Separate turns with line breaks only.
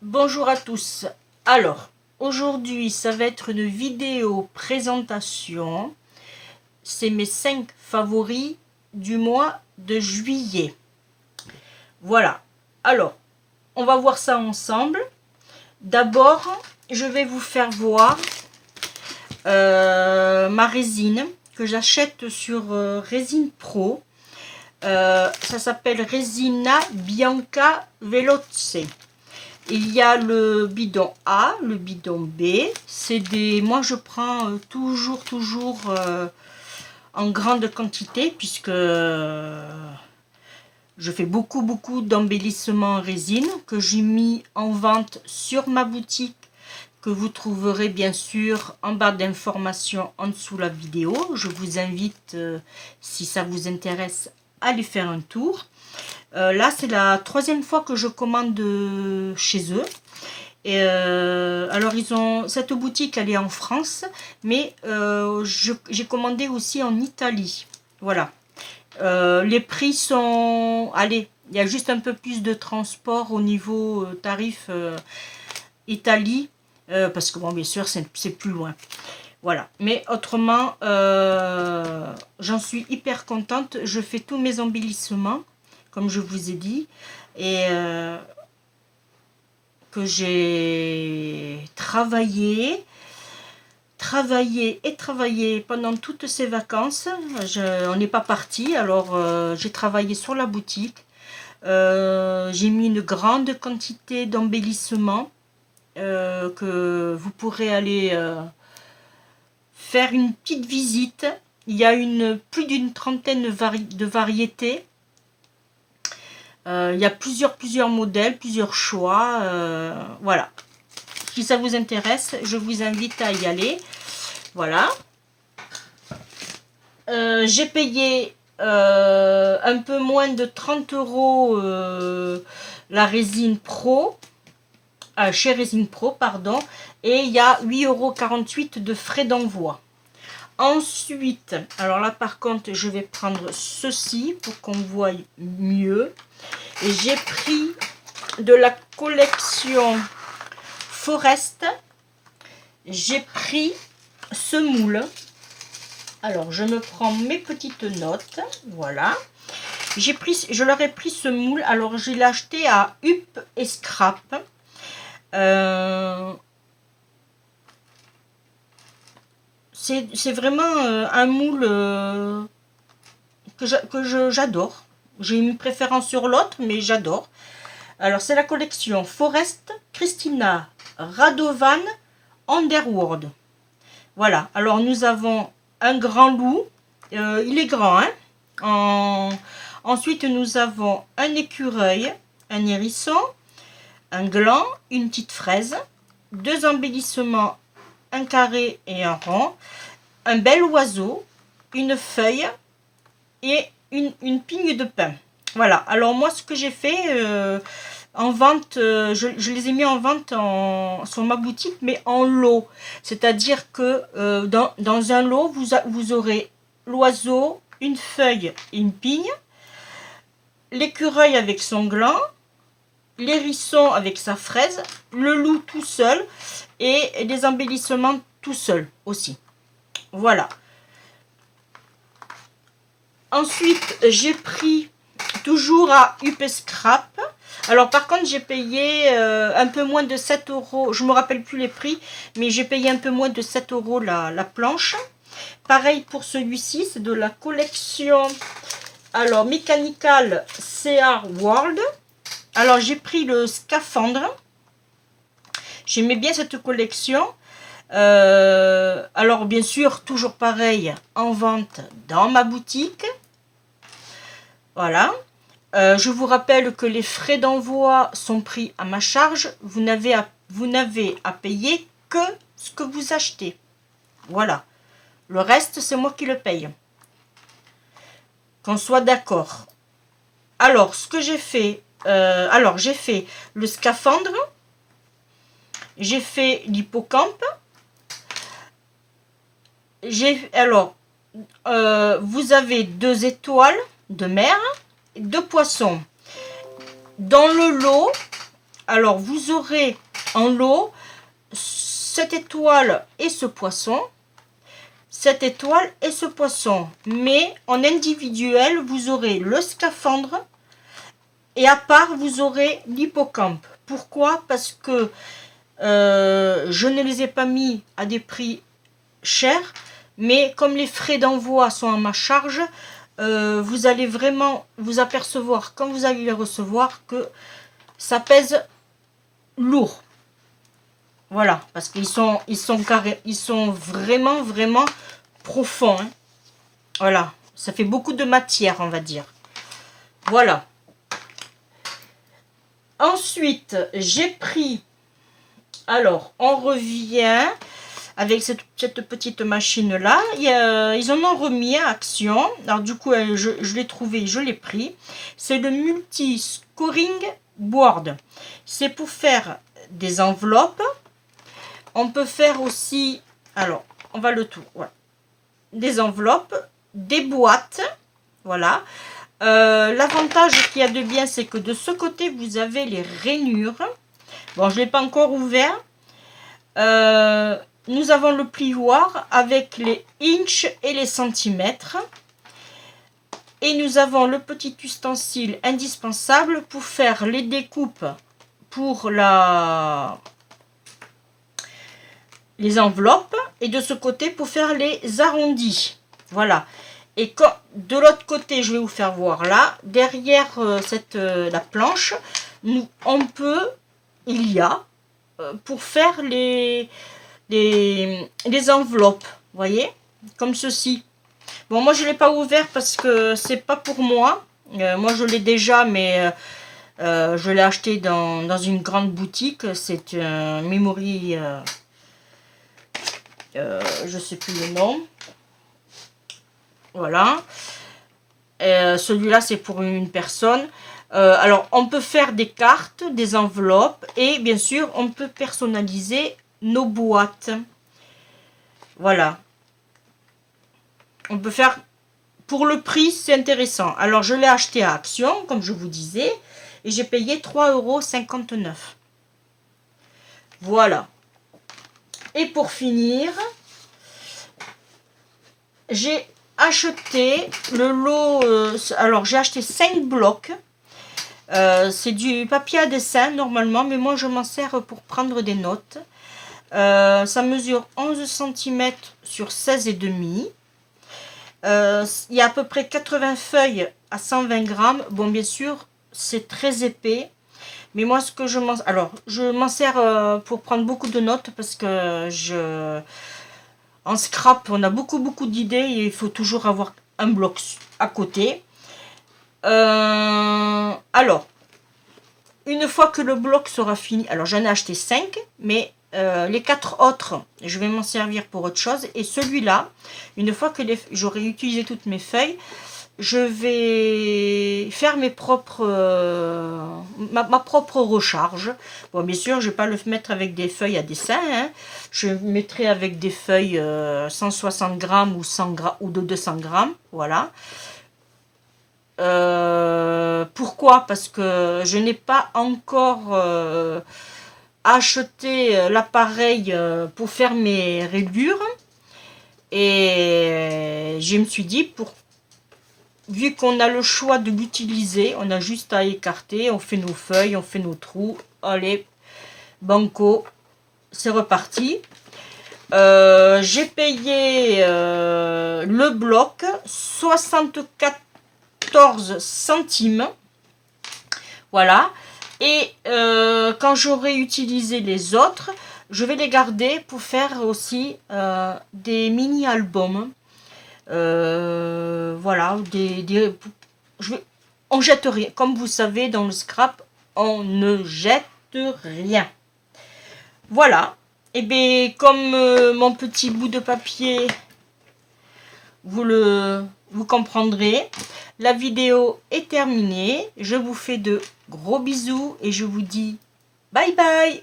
Bonjour à tous. Alors, aujourd'hui, ça va être une vidéo présentation. C'est mes 5 favoris du mois de juillet. Voilà. Alors, on va voir ça ensemble. D'abord, je vais vous faire voir ma résine que j'achète sur Résine Pro. Ça s'appelle Resina Bianca Veloce. Il y a le bidon A, le bidon B. C'est des. Moi, je prends toujours en grande quantité puisque je fais beaucoup d'embellissements en résine que j'ai mis en vente sur ma boutique, que vous trouverez bien sûr en barre d'informations en dessous la vidéo. Je vous invite, si ça vous intéresse, à aller faire un tour. Là, c'est la 3e fois que je commande chez eux. Et alors, cette boutique, elle est en France, mais j'ai commandé aussi en Italie. Voilà. Les prix sont... Allez, il y a juste un peu plus de transport au niveau tarif Italie, parce que, bon, bien sûr, c'est plus loin. Voilà. Mais autrement, j'en suis hyper contente. Je fais tous mes embellissements, comme je vous ai dit, et que j'ai travaillé pendant toutes ces vacances. On n'est pas parti, alors j'ai travaillé sur la boutique. J'ai mis une grande quantité d'embellissements que vous pourrez aller faire une petite visite. Il y a plus d'une trentaine de variétés. Il y a plusieurs modèles, plusieurs choix. Voilà. Si ça vous intéresse, je vous invite à y aller. Voilà. J'ai payé un peu moins de 30 € la Résine Pro. Chez Résine Pro, pardon. Et il y a 8,48 € de frais d'envoi. Ensuite, alors là par contre, je vais prendre ceci pour qu'on voit mieux. Et j'ai pris de la collection Forest. J'ai pris ce moule. Alors, je me prends mes petites notes. Voilà. Je leur ai pris ce moule. Alors, je l'ai acheté à Up et Scrap. C'est vraiment un moule que j'adore. J'ai une préférence sur l'autre, mais j'adore. Alors, c'est la collection Forest Christina Radovan Underworld. Voilà. Alors, nous avons un grand loup. Il est grand, hein. Ensuite, nous avons un écureuil, un hérisson, un gland, une petite fraise, 2 embellissements, un carré et un rond, un bel oiseau, une feuille et une pigne de pin. Voilà. Alors moi, ce que j'ai fait en vente, je les ai mis en vente sur ma boutique, mais en lot. C'est-à-dire que dans un lot, vous aurez l'oiseau, une feuille et une pigne, l'écureuil avec son gland, l'hérisson avec sa fraise, le loup tout seul et des embellissements tout seul aussi. Voilà. Ensuite, j'ai pris toujours à Up Scrap. Alors par contre, j'ai payé un peu moins de 7 €. Je ne me rappelle plus les prix, mais j'ai payé un peu moins de 7 € la planche. Pareil pour celui-ci, c'est de la collection alors Mechanical CR World. Alors j'ai pris le scaphandre. J'aimais bien cette collection. Alors bien sûr, toujours pareil, en vente dans ma boutique. Voilà. Je vous rappelle que les frais d'envoi sont pris à ma charge. Vous n'avez à payer que ce que vous achetez. Voilà. Le reste, c'est moi qui le paye. Qu'on soit d'accord. Alors, ce que j'ai fait... j'ai fait le scaphandre. J'ai fait l'hippocampe. Vous avez 2 étoiles de mer, 2 poissons. Dans le lot, alors vous aurez en lot cette étoile et ce poisson, cette étoile et ce poisson, mais en individuel vous aurez le scaphandre et à part vous aurez l'hippocampe. Pourquoi? Parce que je ne les ai pas mis à des prix chers, mais comme les frais d'envoi sont à ma charge, vous allez vraiment vous apercevoir quand vous allez les recevoir que ça pèse lourd. Voilà, parce qu'ils sont carrés, ils sont vraiment profonds. Hein. Voilà, ça fait beaucoup de matière, on va dire. Voilà. Ensuite, j'ai pris, alors, on revient avec cette petite machine là. Ils en ont remis à Action. Alors du coup, je l'ai trouvé, je l'ai pris. C'est le Multi Scoring Board. C'est pour faire des enveloppes. On peut faire aussi, alors, on va le tout, voilà. Des enveloppes, des boîtes, voilà. L'avantage qu'il y a de bien, c'est que de ce côté, vous avez les rainures. Bon, je ne l'ai pas encore ouvert. Nous avons le plioir avec les inches et les centimètres. Et nous avons le petit ustensile indispensable pour faire les découpes pour les enveloppes. Et de ce côté pour faire les arrondis. Voilà. Et quand, de l'autre côté, je vais vous faire voir là, derrière la planche, il y a pour faire les enveloppes, vous voyez, comme ceci. Bon, moi je ne l'ai pas ouvert parce que c'est pas pour moi. Moi je l'ai déjà, mais je l'ai acheté dans une grande boutique. C'est un Memory, je sais plus le nom. Voilà. Celui-là, c'est pour une personne. Alors, on peut faire des cartes, des enveloppes et bien sûr, on peut personnaliser nos boîtes. Voilà. On peut faire... Pour le prix, c'est intéressant. Alors, je l'ai acheté à Action, comme je vous disais, et j'ai payé 3,59 €. Voilà. Et pour finir, j'ai acheté le lot, alors j'ai acheté 5 blocs, c'est du papier à dessin normalement, mais moi je m'en sers pour prendre des notes. Ça mesure 11 cm sur 16,5. Il y a à peu près 80 feuilles à 120 grammes. Bon, bien sûr, c'est très épais, mais moi ce que je m'en sers pour prendre beaucoup de notes parce que en scrap, on a beaucoup d'idées et il faut toujours avoir un bloc à côté. Alors, une fois que le bloc sera fini, alors j'en ai acheté 5, mais les 4 autres, je vais m'en servir pour autre chose. Et celui-là, une fois que j'aurai utilisé toutes mes feuilles, je vais faire mes propres, ma propre recharge. Bon, bien sûr, je ne vais pas le mettre avec des feuilles à dessin. Hein. Je mettrai avec des feuilles 160 grammes ou 100 grammes ou de 200 grammes. Voilà. Pourquoi? Parce que je n'ai pas encore acheté l'appareil pour faire mes rayures. Et je me suis dit, vu qu'on a le choix de l'utiliser, on a juste à écarter, on fait nos feuilles, on fait nos trous, allez, banco, c'est reparti. J'ai payé le bloc 74 centimes, voilà, et quand j'aurai utilisé les autres, je vais les garder pour faire aussi des mini-albums. Voilà, on jette rien. Comme vous savez, dans le scrap, on ne jette rien. Voilà. Et bien, comme mon petit bout de papier, vous comprendrez, la vidéo est terminée. Je vous fais de gros bisous et je vous dis bye bye.